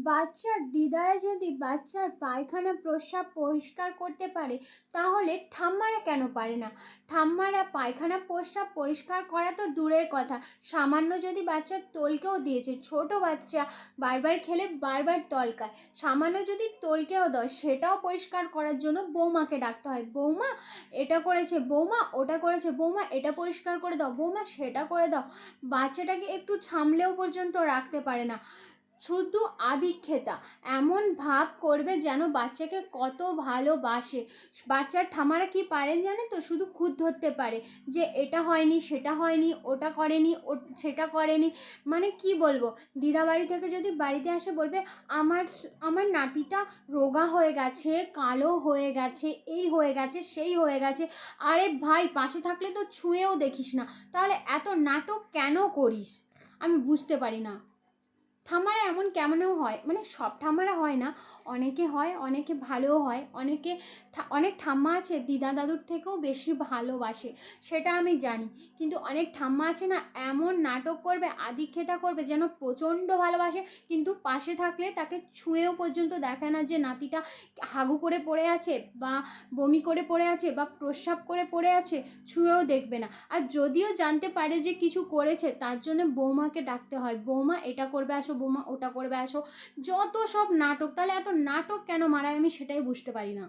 বাচ্চার দিদারা যদি বাচ্চার পায়খানা প্রস্রাব পরিষ্কার করতে পারে, তাহলে ঠাম্মারা কেন পারে না? ঠাম্মারা পায়খানা প্রস্রাব পরিষ্কার করা তো দূরের কথা, সামান্য যদি বাচ্চার তোলকেও দিয়েছে, ছোট বাচ্চা বারবার খেলে বারবার তলকায়, সামান্য যদি তোলকেও দাও সেটাও পরিষ্কার করার জন্য বৌমাকে ডাকতে হয়। বৌমা এটা করেছে, বৌমা ওটা করেছে, বৌমা এটা পরিষ্কার করে দাও, বৌমা সেটা করে দাও। বাচ্চাটাকে একটু সামলেও পর্যন্ত রাখতে পারে না। শুধু আদিক্ষেতা এমন ভাব করবে যেন বাচ্চাকে কত ভালোবাসে। বাচ্চার ঠামারা কি পারেন জানেন তো? শুধু খুঁত ধরতে পারে যে এটা হয়নি, সেটা হয়নি, ওটা করেনি, সেটা করেনি। মানে কি বলবো, দিদা বাড়ি থেকে যদি বাড়িতে আসে বলবে আমার আমার নাতিটা রোগা হয়ে গেছে, কালো হয়ে গেছে, এই হয়ে গেছে, সেই হয়ে গেছে। আরে ভাই, পাশে থাকলে তো ছুঁয়েও দেখিস না, তাহলে এত নাটক কেন করিস? আমি বুঝতে পারি না। ঠাম্মারা এমন কেমনও হয়, মানে সব ঠাম্মারা হয় না, অনেকে হয়, অনেকে ভালোও হয়, অনেক ঠাম্মা আছে দিদা দাদুর থেকেও বেশি ভালোবাসে, সেটা আমি জানি। কিন্তু অনেক ঠাম্মা আছে না, এমন নাটক করবে, আদিক্ষেতা করবে যেন প্রচণ্ড ভালোবাসে, কিন্তু পাশে থাকলে তাকে ছুঁয়েও পর্যন্ত দেখে না যে নাতিটা হাগু করে পড়ে আছে বা বমি করে পড়ে আছে বা প্রস্রাব করে পড়ে আছে, ছুঁয়েও দেখবে না। আর যদিও জানতে পারে যে কিছু করেছে, তার জন্য বৌমাকে ডাকতে হয়, বৌমা এটা করবে আসো, বৌমা ওটা করবে আসো। যত সব নাটক, তাহলে এত নাটক কেন মারায় আমি সেটাই বুঝতে পারি না।